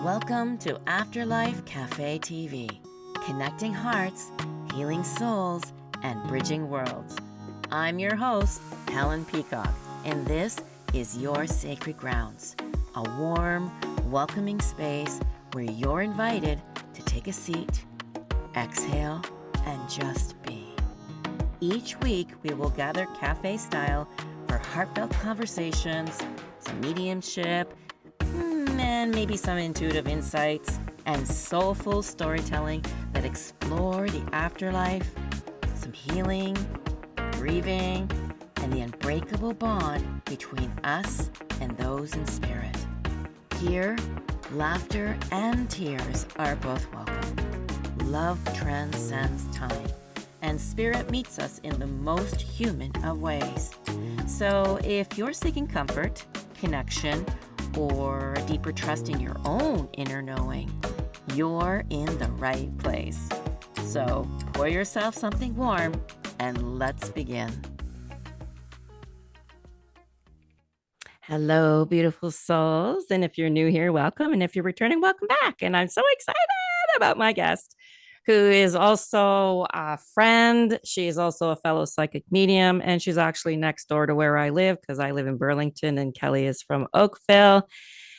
Welcome to Afterlife Café TV, connecting hearts, healing souls, and bridging worlds. I'm your host, Helen Peacock, and this is your sacred grounds, a warm, welcoming space where you're invited to take a seat, exhale, and just be. Each week, we will gather cafe style for heartfelt conversations, some mediumship, and maybe some intuitive insights and soulful storytelling that explore the afterlife, some healing, grieving, and the unbreakable bond between us and those in spirit. Here, laughter and tears are both welcome. Love transcends time, and spirit meets us in the most human of ways. So if you're seeking comfort, connection, or a deeper trust in your own inner knowing, you're in the right place. So pour yourself something warm and let's begin. Hello, beautiful souls. And if you're new here, welcome. And if you're returning, welcome back. And I'm so excited about my guest, who is also a friend. She is also a fellow psychic medium, and she's actually next door to where I live because I live in Burlington and Kelly is from Oakville.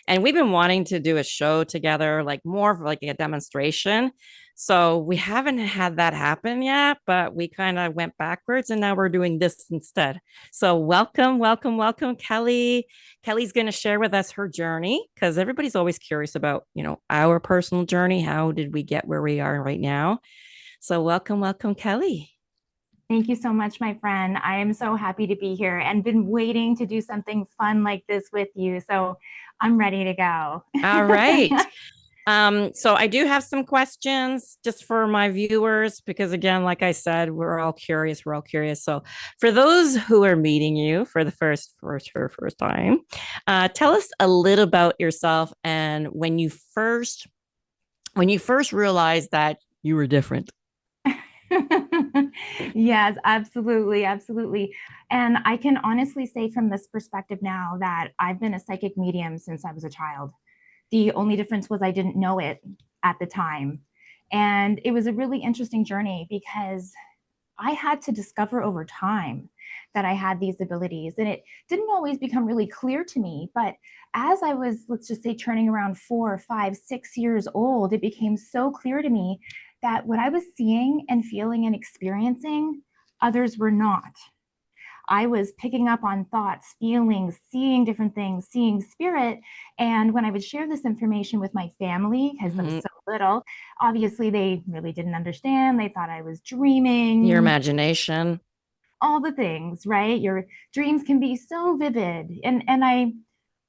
And we've been wanting to do a show together, like more of like a demonstration. So we haven't had that happen yet, but we kind of went backwards and now we're doing this instead. So welcome, welcome, welcome, Kelly. Kelly's going to share with us her journey because everybody's always curious about, our personal journey. How did we get where we are right now? So welcome, welcome, Kelly. Thank you so much, my friend. I am so happy to be here and been waiting to do something fun like this with you. So I'm ready to go. All right. So I do have some questions just for my viewers, because again, like I said, we're all curious. So for those who are meeting you for the first time, tell us a little about yourself and when you first realized that you were different. Yes, absolutely. Absolutely. And I can honestly say from this perspective now that I've been a psychic medium since I was a child. The only difference was I didn't know it at the time. And it was a really interesting journey because I had to discover over time that I had these abilities, and it didn't always become really clear to me. But as I was, let's just say, turning around 4, 5, 6 years old, it became so clear to me that what I was seeing and feeling and experiencing, others were not. I was picking up on thoughts, feelings, seeing different things, seeing spirit. And when I would share this information with my family, because I was so little, obviously they really didn't understand. They thought I was dreaming. Your imagination. All the things, right? Your dreams can be so vivid. And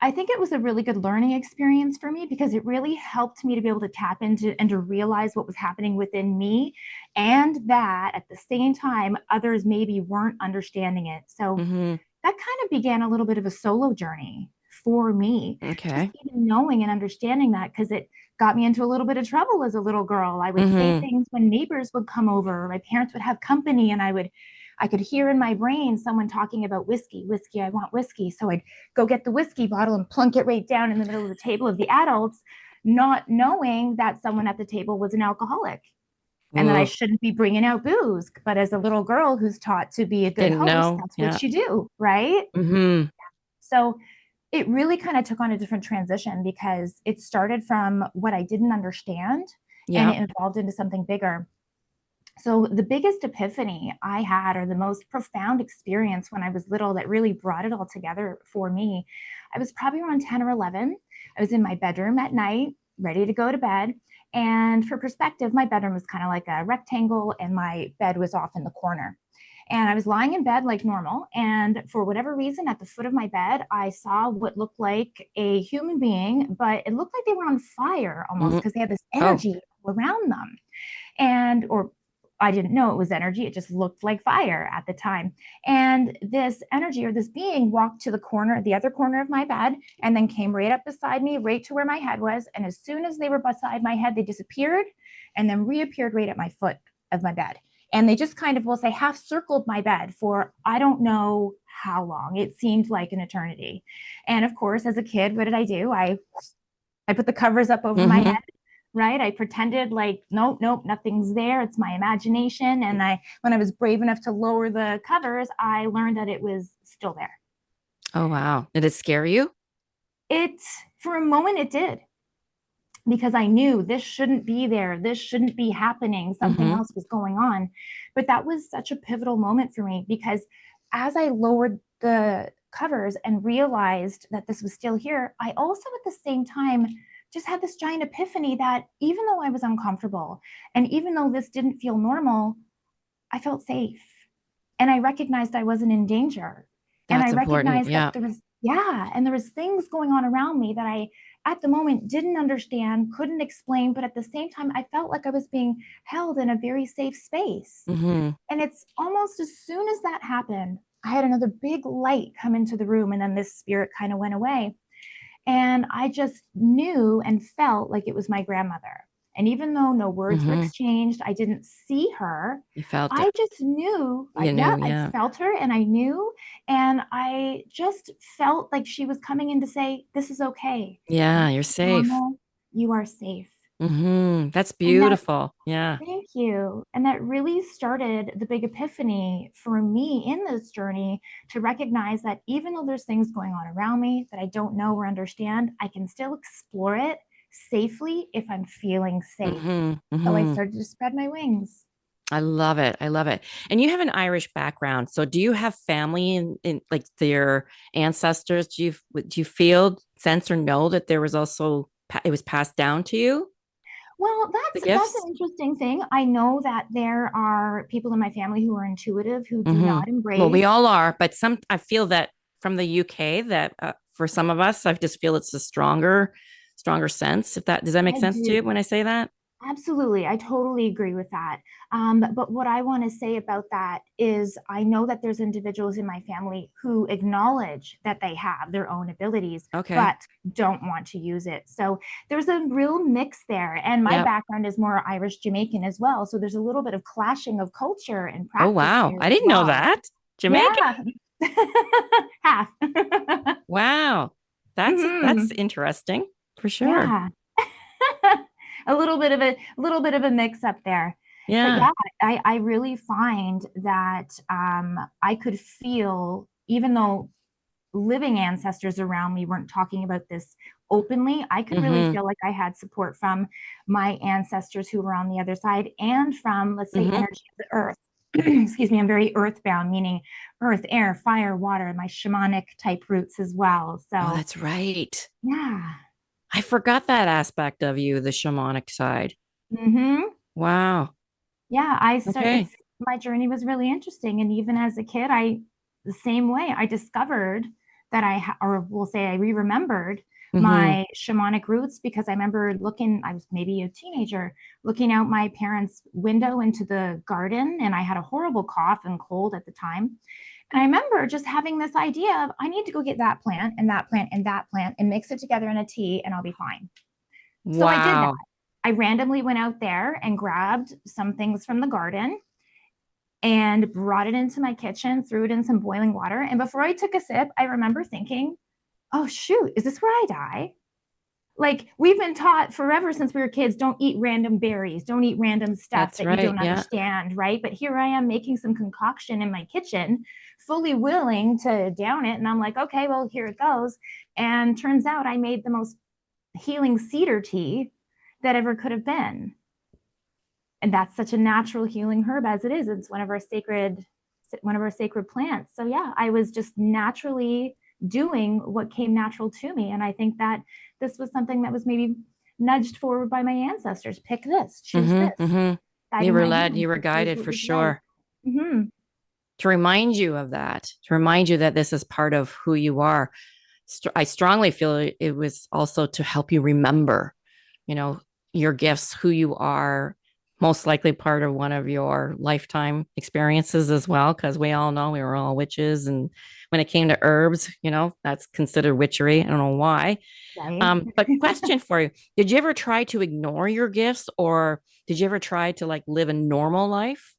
I think it was a really good learning experience for me because it really helped me to be able to tap into and to realize what was happening within me, and that at the same time, others maybe weren't understanding it. So that kind of began a little bit of a solo journey for me. Okay. Just even knowing and understanding that, because it got me into a little bit of trouble as a little girl. I would say things when neighbors would come over, my parents would have company, and I could hear in my brain someone talking about whiskey, I want whiskey. So I'd go get the whiskey bottle and plunk it right down in the middle of the table of the adults, not knowing that someone at the table was an alcoholic and that I shouldn't be bringing out booze. But as a little girl who's taught to be a good host, that's what you do, right? So it really kind of took on a different transition because it started from what I didn't understand and it evolved into something bigger. So the biggest epiphany I had, or the most profound experience when I was little that really brought it all together for me, I was probably around 10 or 11. I was in my bedroom at night, ready to go to bed. And for perspective, my bedroom was kind of like a rectangle and my bed was off in the corner. And I was lying in bed like normal. And for whatever reason, at the foot of my bed, I saw what looked like a human being, but it looked like they were on fire almost because they had this energy around them. Or I didn't know it was energy. It just looked like fire at the time. And this energy or this being walked to the other corner of my bed, and then came right up beside me, right to where my head was. And as soon as they were beside my head, they disappeared and then reappeared right at my foot of my bed. And they just kind of, we'll say, half circled my bed for, I don't know how long. It seemed like an eternity. And of course, as a kid, what did I do? I I put the covers up over my head, right? I pretended like, nope, nothing's there. It's my imagination. And when I was brave enough to lower the covers, I learned that it was still there. Oh, wow. Did it scare you? For a moment, it did. Because I knew this shouldn't be there. This shouldn't be happening. Something else was going on. But that was such a pivotal moment for me, because as I lowered the covers and realized that this was still here, I also at the same time just had this giant epiphany that even though I was uncomfortable and even though this didn't feel normal, I felt safe. And I recognized I wasn't in danger. That's and I important. recognized Yeah. that there was things going on around me that I at the moment didn't understand, couldn't explain, but at the same time, I felt like I was being held in a very safe space. And it's almost as soon as that happened, I had another big light come into the room, and then this spirit kind of went away. And I just knew and felt like it was my grandmother. And even though no words were exchanged, I didn't see her. You felt I it. just knew. Yeah. I felt her and I knew. And I just felt like she was coming in to say, this is okay. Yeah, you're safe. Normal. You are safe. That's And that, beautiful. Yeah. thank you. And that really started the big epiphany for me in this journey, to recognize that even though there's things going on around me that I don't know or understand, I can still explore it safely if I'm feeling safe. So I started to spread my wings. I love it. I love it. And you have an Irish background. So do you have family in like their ancestors? Do you feel, sense, or know that there was also, it was passed down to you? Well, The that's gifts? an interesting thing. I know that there are people in my family who are intuitive, who do not Well, we embrace. all are, but I feel that from the UK that for some of us, I just feel it's a stronger sense. Does that make I sense to do. you when I say that? Absolutely. I totally agree with that. But what I want to say about that is I know that there's individuals in my family who acknowledge that they have their own abilities, Okay. but don't want to use it. So there's a real mix there. And my background is more Irish Jamaican as well. So there's a little bit of clashing of culture and practice. Oh, wow. There I as didn't know well. that. Jamaican? Yeah. Half. Wow. That's interesting for sure. Yeah. a little bit of a mix up there. Yeah. But yeah, I really find that I could feel, even though living ancestors around me weren't talking about this openly, I could really feel like I had support from my ancestors who were on the other side, and from, let's say, energy of the earth. Excuse me, I'm very earthbound, meaning earth, air, fire, water, my shamanic type roots as well. So Oh, that's right. yeah. I forgot that aspect of you, the shamanic side. Wow. Yeah, Okay. my journey was really interesting. And even as a kid, the same way, I discovered that or we'll say I re-remembered my shamanic roots, because I remember I was maybe a teenager, looking out my parents' window into the garden, and I had a horrible cough and cold at the time. And I remember just having this idea of, I need to go get that plant and that plant and that plant and mix it together in a tea and I'll be fine. So I did that. Wow. I randomly went out there and grabbed some things from the garden and brought it into my kitchen, threw it in some boiling water. And before I took a sip, I remember thinking, oh, shoot, is this where I die? Like, we've been taught forever since we were kids, don't eat random berries, don't eat random stuff that you don't understand, right? But here I am making some concoction in my kitchen, fully willing to down it. And I'm like, okay, well, here it goes. And turns out I made the most healing cedar tea that ever could have been. And that's such a natural healing herb as it is. It's one of our sacred plants. So yeah, I was just naturally doing what came natural to me. And I think that this was something that was maybe nudged forward by my ancestors. Pick this, choose this. You were led, you were guided for sure. To remind you of that, to remind you that this is part of who you are. I strongly feel it was also to help you remember, your gifts, who you are, most likely part of one of your lifetime experiences as well, because we all know we were all witches. And when it came to herbs, that's considered witchery. I don't know why. Right. But question for you, did you ever try to ignore your gifts, or did you ever try to live a normal life?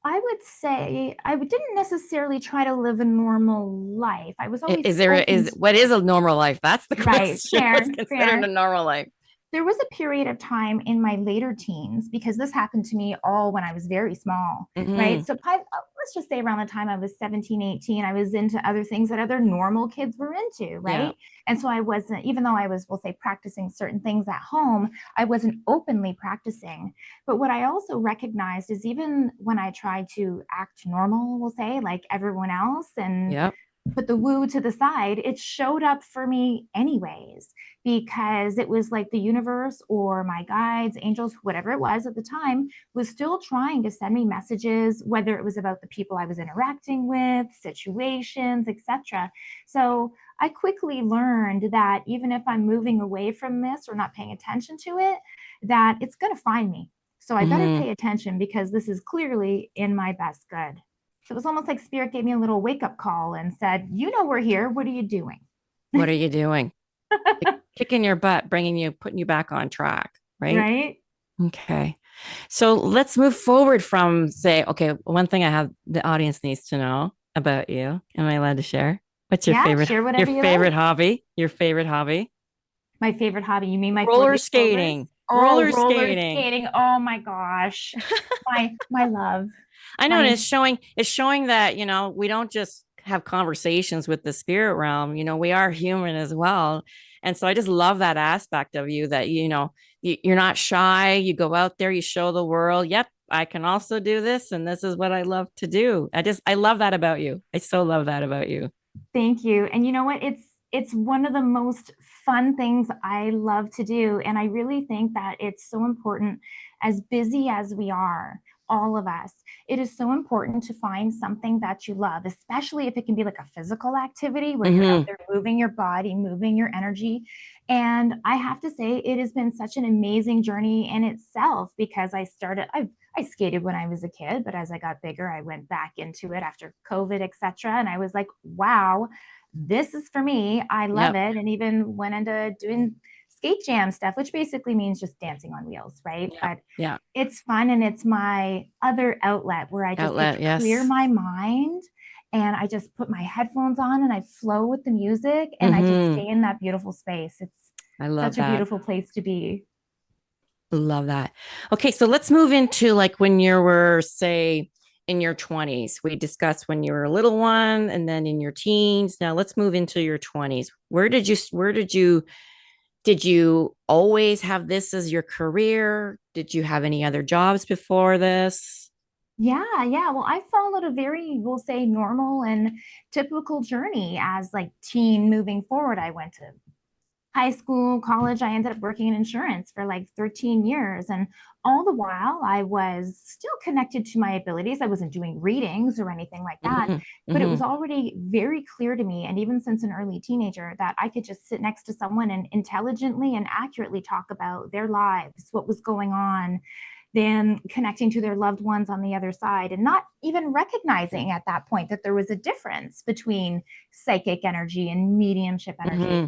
I would say I didn't necessarily try to live a normal life. I was always Is there open is to what it. is a normal life? That's the Right. question. What's Fair, considered a fair. normal life? There was a period of time in my later teens, because this happened to me all when I was very small, right? Hmm. So let's just say around the time I was 17, 18, I was into other things that other normal kids were into, Yeah. right? And so I wasn't, even though I was, we'll say, practicing certain things at home, I wasn't openly practicing. But what I also recognized is, even when I tried to act normal, we'll say, like everyone else, and Yeah. put the woo to the side, it showed up for me anyways, because it was like the universe or my guides, angels, whatever it was at the time, was still trying to send me messages, whether it was about the people I was interacting with, situations, etc. So I quickly learned that even if I'm moving away from this or not paying attention to it, that it's going to find me. So I better Hmm. pay attention, because this is clearly in my best good. So it was almost like spirit gave me a little wake up call and said, you know, we're here. What are you doing? What are you doing? Kicking your butt, putting you back on track, right? Right? Okay. So let's move forward from, say, okay, one thing I have the audience needs to know about you. Am I allowed to share? What's Yeah, share your whatever you favorite like. hobby? Your favorite hobby? My favorite hobby. You mean my Roller 4D strollers? skating. Oh, Roller roller skating. skating. Oh my gosh. My love. I know, and My it's showing that, we don't just have conversations with the spirit realm, we are human as well. And so I just love that aspect of you, that, you're not shy, you go out there, you show the world, yep, I can also do this, and this is what I love to do. I love that about you. I so love that about you. Thank you. And you know what? It's one of the most fun things I love to do. And I really think that it's so important, as busy as we are, all of us, it is so important to find something that you love, especially if it can be like a physical activity where you're out Hmm. there moving your body, moving your energy. And I have to say, it has been such an amazing journey in itself, because I skated when I was a kid, but as I got bigger, I went back into it after COVID, etc. And I was like, wow, this is for me. I love Yep. it. And even went into doing skate jam stuff, which basically means just dancing on wheels, right? Yeah. But Yeah. it's fun, and it's my other outlet where I just get Outlet. to clear Yes. my mind, and I just put my headphones on and I flow with the music, and I just Hmm. stay in that beautiful space. It's I love such a that. beautiful place to be. Love that. Okay, so let's move into, like, when you were, say, in your 20s. We discussed when you were a little one, and then in your teens. Now let's move into your 20s. Did you always have this as your career? Did you have any other jobs before this? Yeah, yeah. Well, I followed a very, we'll say, normal and typical journey as like teen moving forward. I went to high school, college. I ended up working in insurance for like 13 years. And all the while, I was still connected to my abilities. I wasn't doing readings or anything like that, Hmm. but it was Hmm. already very clear to me, and even since an early teenager, that I could just sit next to someone and intelligently and accurately talk about their lives, what was going on, then connecting to their loved ones on the other side, and not even recognizing at that point that there was a difference between psychic energy and mediumship energy. Hmm.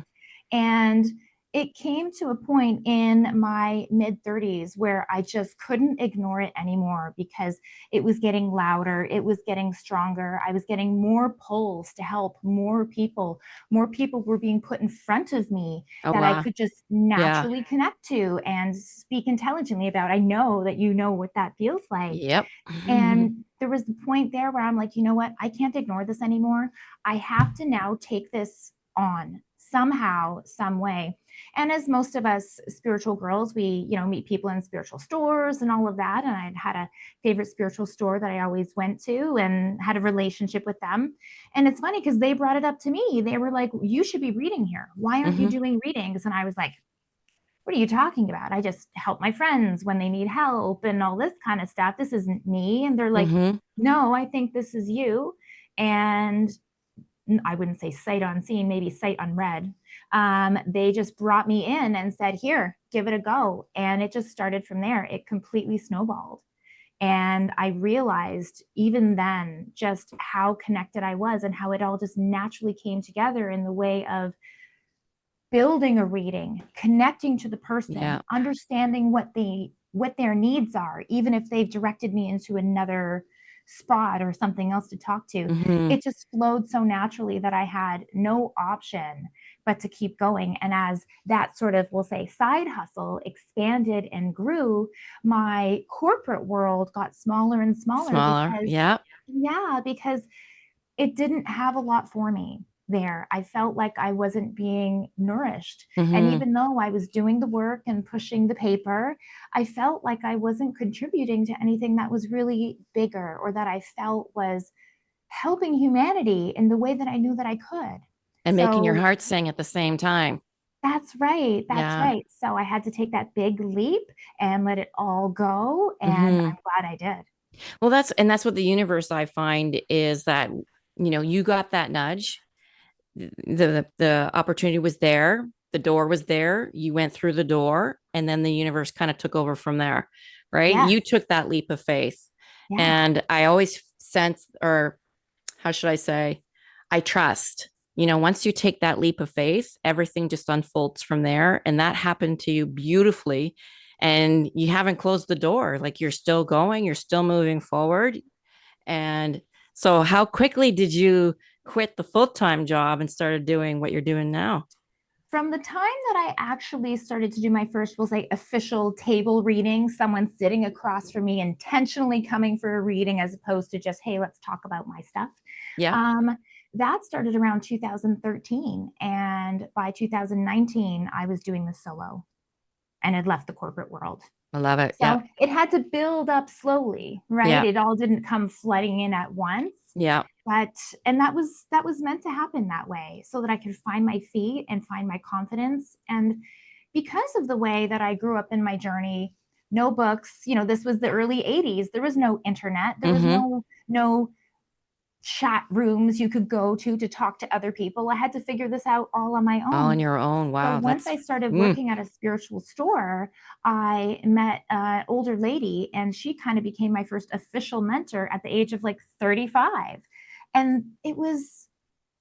And it came to a point in my mid 30s where I just couldn't ignore it anymore, because it was getting louder, it was getting stronger. I was getting more pulls to help more people. More people were being put in front of me Oh, that I wow. could just Yeah. naturally connect to and speak intelligently about. I know that you know what that feels like. Yep. And there was the point there where I'm like, you know what? I can't ignore this anymore. I have to now take this on somehow, some way. And as most of us spiritual girls, we, meet people in spiritual stores and all of that. And I had a favorite spiritual store that I always went to and had a relationship with them. And it's funny because they brought it up to me. They were like, you should be reading here. Why aren't you Hmm. doing readings? And I was like, what are you talking about? I just help my friends when they need help and all this kind of stuff. This isn't me. And they're like, Hmm. no, I think this is you. And I wouldn't say sight unseen, maybe sight unread. They just brought me in and said, here, give it a go. And it just started from there. It completely snowballed. And I realized even then just how connected I was and how it all just naturally came together in the way of building a reading, connecting to the person, Yeah. understanding what their needs are, even if they've directed me into another spot or something else to talk to. It just flowed so naturally that I had no option but to keep going. And as that sort of, we'll say, side hustle expanded and grew, my corporate world got smaller and smaller. Because it didn't have a lot for me there. I felt like I wasn't being nourished. And even though I was doing the work and pushing the paper, I felt like I wasn't contributing to anything that was really bigger, or that I felt was helping humanity in the way that I knew that I could. And making your heart sing at the same time. That's right. That's right. So I had to take that big leap and let it all go. And I'm glad I did. Well, that's what the universe, I find, is that, you know, you got that nudge. The opportunity was there. The door was there. You went through the door, and then the universe kind of took over from there, right? Yes. You took that leap of faith. Yeah. And I always sense, or how should I say, I trust. You know, once you take that leap of faith, everything just unfolds from there. And that happened to you beautifully. And you haven't closed the door. Like, you're still going, you're still moving forward. And so how quickly did you quit the full-time job and started doing what you're doing now? From the time that I actually started to do my first, we'll say, official table reading, someone sitting across from me intentionally coming for a reading, as opposed to just, hey, let's talk about my stuff. That started around 2013. And by 2019, I was doing this solo and had left the corporate world. I love it. So it had to build up slowly, right? It all didn't come flooding in at once. And that was meant to happen that way, so that I could find my feet and find my confidence. And because of the way that I grew up in my journey, no books, you know, this was the early 80s. There was no internet. There was no chat rooms you could go to talk to other people. I had to figure this out all on my own. All on your own. Wow. So once I started working at a spiritual store, I met an older lady, and she kind of became my first official mentor at the age of like 35. And it was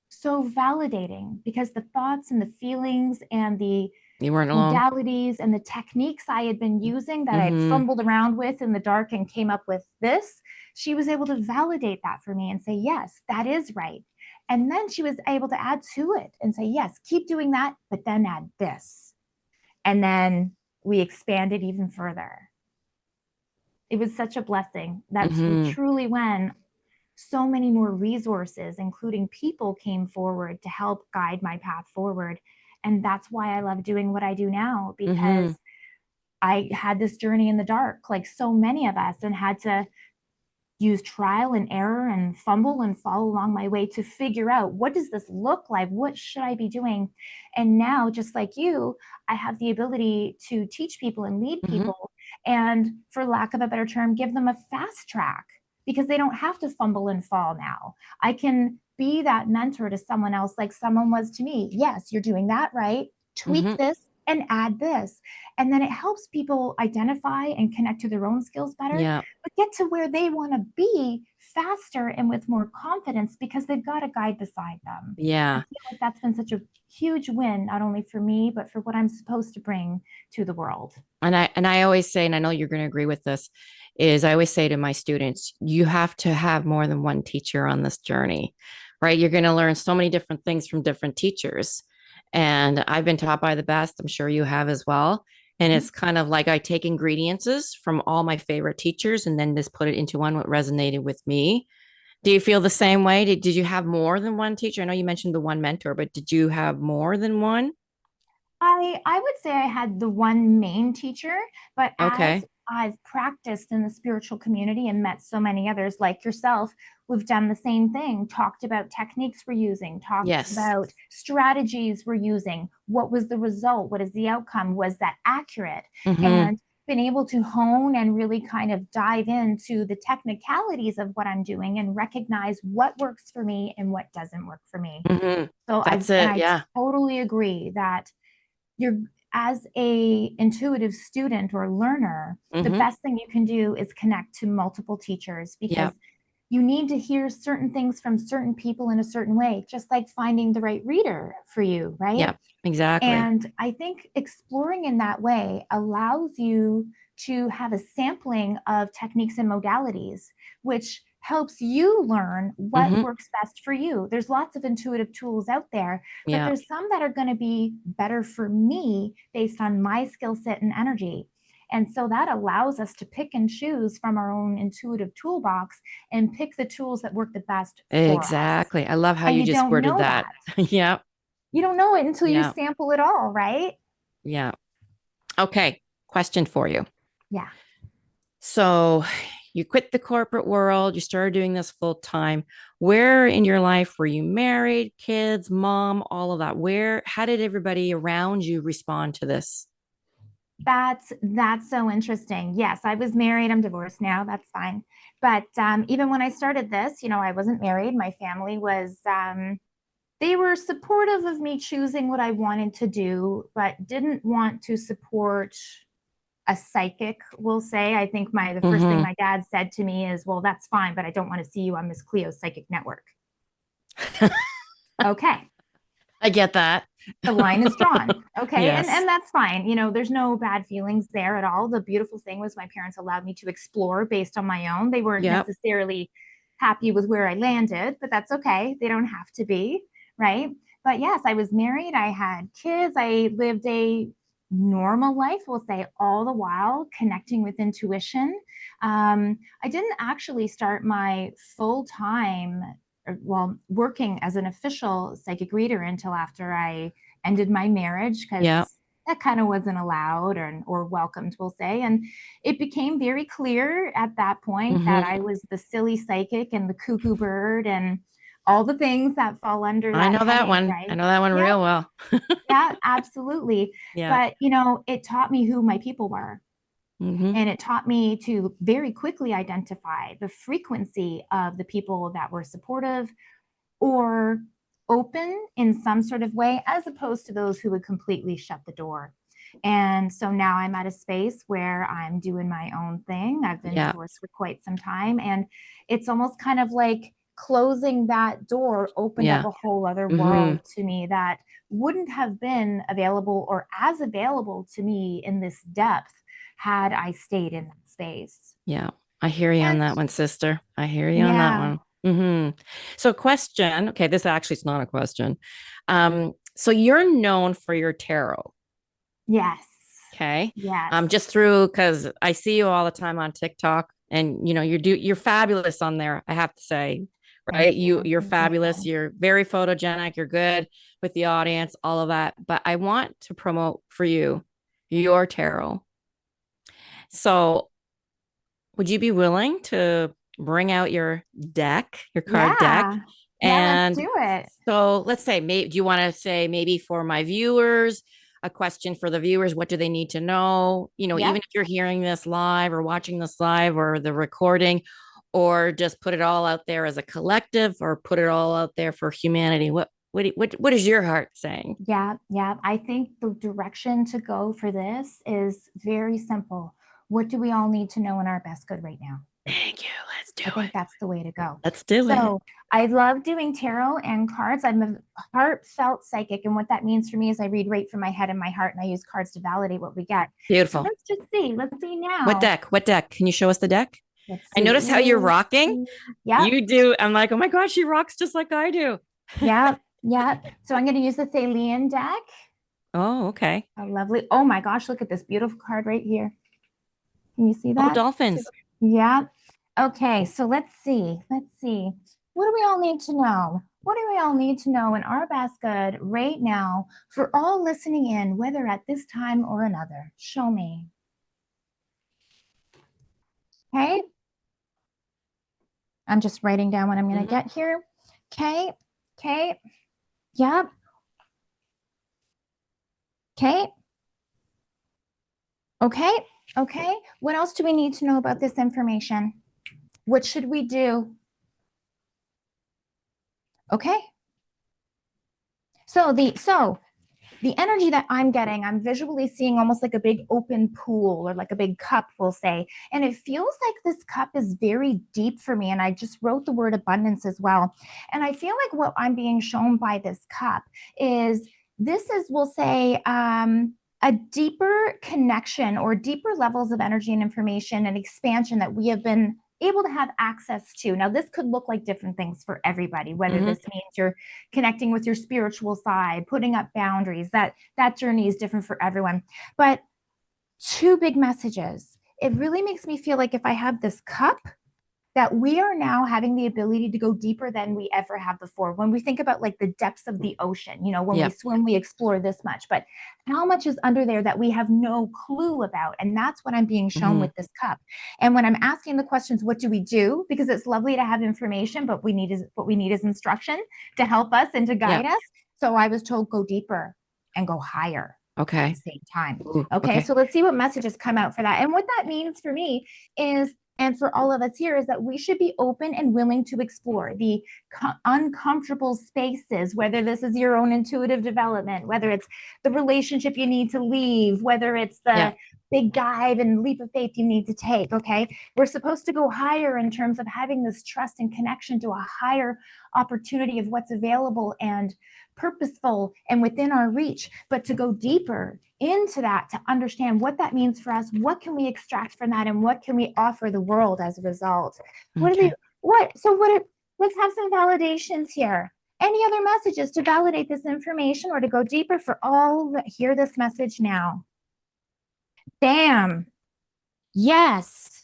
so validating, because the thoughts and the feelings and the modalities and the techniques I had been using that I'd fumbled around with in the dark and came up with this, she was able to validate that for me and say, yes, that is right. And then she was able to add to it and say, yes, keep doing that, but then add this. And then we expanded even further. It was such a blessing. That's truly when so many more resources, including people, came forward to help guide my path forward. And that's why I love doing what I do now, because I had this journey in the dark, like so many of us, and had to use trial and error and fumble and fall along my way to figure out, what does this look like? What should I be doing? And now, just like you, I have the ability to teach people and lead people, and, for lack of a better term, give them a fast track, because they don't have to fumble and fall now. I can be that mentor to someone else, like someone was to me. Yes, you're doing that right. Tweak this and add this. And then it helps people identify and connect to their own skills better, but get to where they want to be faster and with more confidence, because they've got a guide beside them. I feel like that's been such a huge win, not only for me, but for what I'm supposed to bring to the world. And I always say, and I know you're going to agree with this, is I always say to my students, you have to have more than one teacher on this journey, right? You're going to learn so many different things from different teachers. And I've been taught by the best. I'm sure you have as well. And it's kind of like I take ingredients from all my favorite teachers and then just put it into one what resonated with me. Do you feel the same way? Did you have more than one teacher? I know you mentioned the one mentor, but did you have more than one? I would say I had the one main teacher, but as I've practiced in the spiritual community and met so many others like yourself, we've done the same thing, talked about techniques we're using, talked about strategies we're using. What was the result? What is the outcome? Was that accurate? And been able to hone and really kind of dive into the technicalities of what I'm doing and recognize what works for me and what doesn't work for me. So I totally agree that you're, as a intuitive student or learner, the best thing you can do is connect to multiple teachers, because you need to hear certain things from certain people in a certain way, just like finding the right reader for you, right? Yeah, exactly. And I think exploring in that way allows you to have a sampling of techniques and modalities, which helps you learn what Mhm. works best for you. There's lots of intuitive tools out there, but Yeah. there's some that are going to be better for me based on my skill set and energy. And so that allows us to pick and choose from our own intuitive toolbox and pick the tools that work the best for us. Exactly. I love how And you you just don't worded know that. that. Yep. You don't know it until you Yeah. sample it all, right? Yeah. Okay. Question for you. Yeah. So you quit the corporate world, you started doing this full time. Where in your life were you married, kids, mom, all of that? How did everybody around you respond to this? That's so interesting. Yes, I was married. I'm divorced now. That's fine. But even when I started this, I wasn't married. My family was, they were supportive of me choosing what I wanted to do, but didn't want to support a psychic, we'll say. I think the first thing my dad said to me is, well, that's fine, but I don't want to see you on Miss Cleo's psychic network. Okay. I get that. The line is drawn. Okay. Yes. And that's fine. There's no bad feelings there at all. The beautiful thing was my parents allowed me to explore based on my own. They weren't necessarily happy with where I landed, but that's okay. They don't have to be, right? But yes, I was married. I had kids. I lived a normal life, we'll say, all the while connecting with intuition. I didn't actually start my full-time working as an official psychic reader until after I ended my marriage, because that kind of wasn't allowed or welcomed, we'll say. And it became very clear at that point that I was the silly psychic and the cuckoo bird and all the things that fall under that. I know that heading, one. right? I know that one real well. Yeah, absolutely. Yeah. But, it taught me who my people were. And it taught me to very quickly identify the frequency of the people that were supportive or open in some sort of way, as opposed to those who would completely shut the door. And so now I'm at a space where I'm doing my own thing. I've been divorced for quite some time, and it's almost kind of like closing that door opened up a whole other world to me that wouldn't have been available or as available to me in this depth had I stayed in that space. Yeah. I hear you on that one, sister. I hear you on that one. So question, okay, this actually is not a question. So you're known for your tarot. Yes. Okay. Yes. Just through, because I see you all the time on TikTok, and you're fabulous on there, I have to say. Right. You're fabulous. You're very photogenic. You're good with the audience, all of that. But I want to promote for you your tarot. So would you be willing to bring out your deck, your card deck? And let's do it. So let's say, maybe, do you want to say maybe for my viewers, a question for the viewers? What do they need to know? Even if you're hearing this live or watching this live or the recording, or just put it all out there as a collective, or put it all out there for humanity. What is your heart saying? Yeah. I think the direction to go for this is very simple. What do we all need to know in our best good right now? Thank you. Let's do it. I think that's the way to go. Let's do it. So I love doing tarot and cards. I'm a heartfelt psychic. And what that means for me is I read right from my head and my heart, and I use cards to validate what we get. Beautiful. So let's just see. Let's see now. What deck? Can you show us the deck? I notice how you're rocking. Yeah. You do. I'm like, oh my gosh, she rocks just like I do. Yeah. So I'm going to use the 𝙎𝙤𝙜𝙤 deck. Oh, okay. Oh, lovely. Oh my gosh, look at this beautiful card right here. Can you see that? Oh, dolphins. Yeah. Okay, so let's see. What do we all need to know? What do we all need to know in our best good right now for all listening in, whether at this time or another? Show me. Okay. I'm just writing down what I'm going to get here. Okay. Yep. Okay. What else do we need to know about this information? What should we do? Okay. So the energy that I'm getting, I'm visually seeing almost like a big open pool, or like a big cup, we'll say. And it feels like this cup is very deep for me. And I just wrote the word abundance as well. And I feel like what I'm being shown by this cup is, this is, we'll say, a deeper connection or deeper levels of energy and information and expansion that we have been able to have access to. Now, this could look like different things for everybody, whether this means you're connecting with your spiritual side, putting up boundaries, that journey is different for everyone. But two big messages. It really makes me feel like if I have this cup, that we are now having the ability to go deeper than we ever have before. When we think about like the depths of the ocean, you know, when we swim, we explore this much, but how much is under there that we have no clue about? And that's what I'm being shown with this cup. And when I'm asking the questions, what do we do? Because it's lovely to have information, but what we need is instruction to help us and to guide us. So I was told, go deeper and go higher. Okay. At the same time. Okay. So let's see what messages come out for that. And what that means for me is, and for all of us here, is that we should be open and willing to explore the uncomfortable spaces, whether this is your own intuitive development, whether it's the relationship you need to leave, whether it's the big dive and leap of faith you need to take. Okay. We're supposed to go higher in terms of having this trust and connection to a higher opportunity of what's available and purposeful and within our reach, but to go deeper into that, to understand what that means for us, what can we extract from that, and what can we offer the world as a result. Let's have some validations here. Any other messages to validate this information or to go deeper for all that hear this message now? Bam. Yes.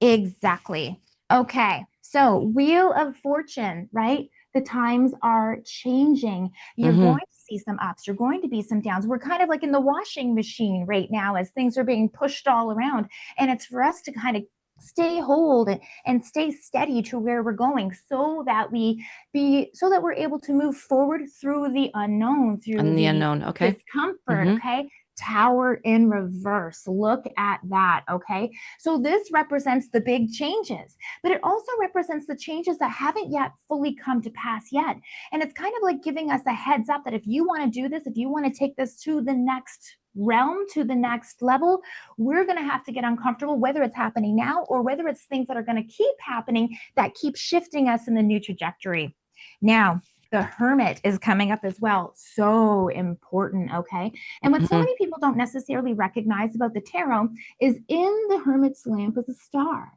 Exactly. Okay. So Wheel of Fortune, right? The times are changing. You're going to see some ups. You're going to be some downs. We're kind of like in the washing machine right now as things are being pushed all around. And it's for us to kind of stay hold and stay steady to where we're going so that we're able to move forward through the unknown, through the unknown. Okay. Discomfort. Okay. Tower in reverse. Look at that. Okay. So this represents the big changes, but it also represents the changes that haven't yet fully come to pass yet. And it's kind of like giving us a heads up that if you want to do this, if you want to take this to the next realm, to the next level, we're going to have to get uncomfortable, whether it's happening now or whether it's things that are going to keep happening that keep shifting us in the new trajectory. Now, the Hermit is coming up as well. So important, okay? And what so many people don't necessarily recognize about the tarot is in the Hermit's lamp is a star.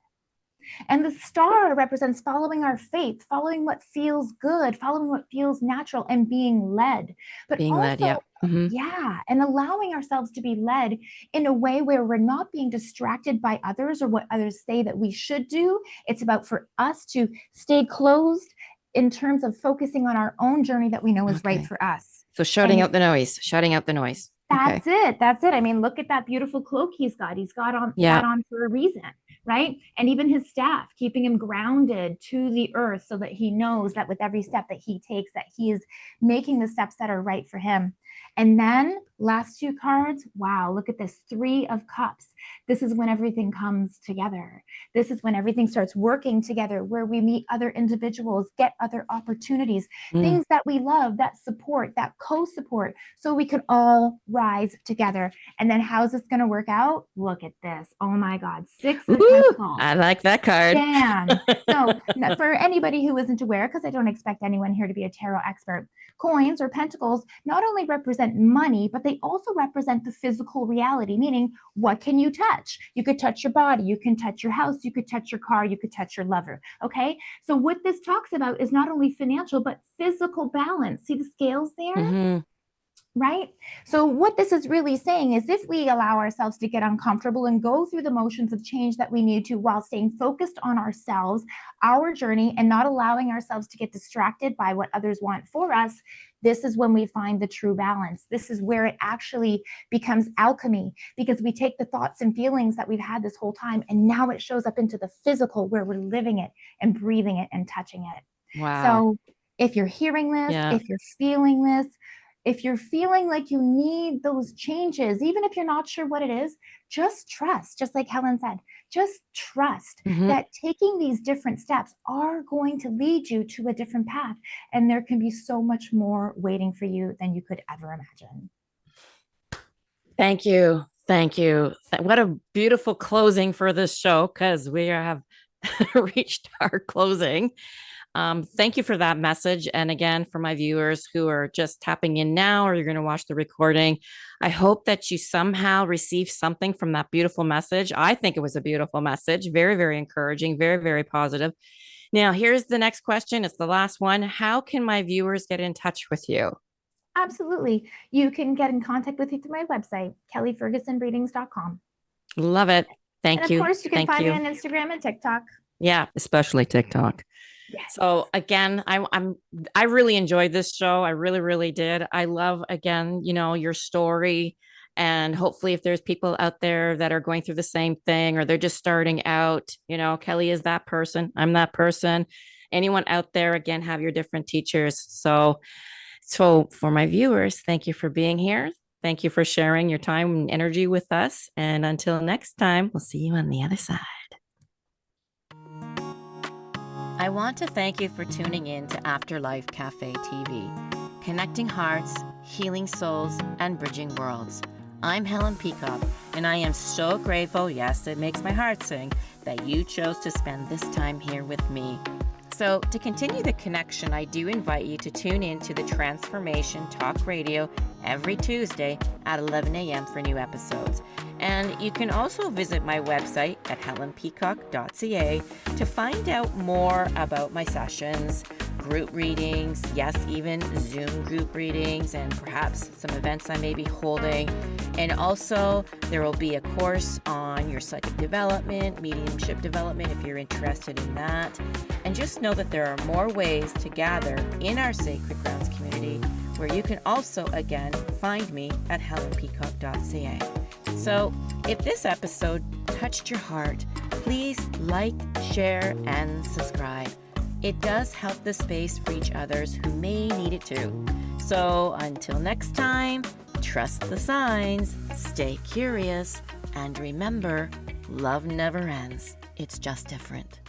And the star represents following our faith, following what feels good, following what feels natural, and being led. But being also, led, and allowing ourselves to be led in a way where we're not being distracted by others or what others say that we should do. It's about for us to stay closed in terms of focusing on our own journey that we know is right for us. So shutting out the noise. That's it. That's it. I mean, look at that beautiful cloak he's got. He's got on that on for a reason, right? And even his staff, keeping him grounded to the earth so that he knows that with every step that he takes, that he is making the steps that are right for him. And then last two cards, wow, look at this, 3 of Cups. This is when everything comes together. This is when everything starts working together, where we meet other individuals, get other opportunities, things that we love, that support, that co-support, so we can all rise together. And then how's this going to work out? Look at this. Oh my God, 6 of Pentacles. I like that card. Damn. So for anybody who isn't aware, because I don't expect anyone here to be a tarot expert, coins or pentacles not only represent money, but they also represent the physical reality, meaning what can you touch? You could touch your body, you can touch your house, you could touch your car, you could touch your lover. Okay. So what this talks about is not only financial, but physical balance. See the scales there? Right? So what this is really saying is if we allow ourselves to get uncomfortable and go through the motions of change that we need to while staying focused on ourselves, our journey, and not allowing ourselves to get distracted by what others want for us, this is when we find the true balance. This is where it actually becomes alchemy, because we take the thoughts and feelings that we've had this whole time, and now it shows up into the physical where we're living it and breathing it and touching it. Wow. So if you're hearing this, if you're feeling this, if you're feeling like you need those changes, even if you're not sure what it is, just trust, just like Helen said, just trust that taking these different steps are going to lead you to a different path. And there can be so much more waiting for you than you could ever imagine. Thank you. Thank you. What a beautiful closing for this show, because we have reached our closing. Thank you for that message. And again, for my viewers who are just tapping in now, or you're going to watch the recording, I hope that you somehow receive something from that beautiful message. I think it was a beautiful message, very, very encouraging, very, very positive. Now, here's the next question. It's the last one. How can my viewers get in touch with you? Absolutely. You can get in contact with me through my website, kellyfergusonreadings.com. Love it. Thank you. And of course, you can Thank find you. me on Instagram and TikTok. Yeah, especially TikTok. Yes. So again, I really enjoyed this show. I really, really did. I love, again, your story. And hopefully if there's people out there that are going through the same thing, or they're just starting out, Kelly is that person. I'm that person. Anyone out there, again, have your different teachers. So for my viewers, thank you for being here. Thank you for sharing your time and energy with us. And until next time, we'll see you on the other side. I want to thank you for tuning in to Afterlife Café TV, connecting hearts, healing souls, and bridging worlds. I'm 𝙤𝙤𝙜𝙤𝙤𝙤, and I am so grateful, yes, it makes my heart sing, that you chose to spend this time here with me. So to continue the connection, I do invite you to tune in to the Transformation Talk Radio every Tuesday at 11 a.m. for new episodes. And you can also visit my website at 𝙤𝙤𝙜𝙤𝙤𝙤 to find out more about my sessions, group readings, yes, even Zoom group readings, and perhaps some events I may be holding. And also, there will be a course on your psychic development, mediumship development, if you're interested in that. And just know that there are more ways to gather in our Sacred Grounds community, where you can also, again, find me at 𝙤𝙤𝙜𝙤𝙤𝙤. So, if this episode touched your heart, please like, share, and subscribe. It does help the space reach others who may need it too. So, until next time, trust the signs, stay curious, and remember, love never ends. It's just different.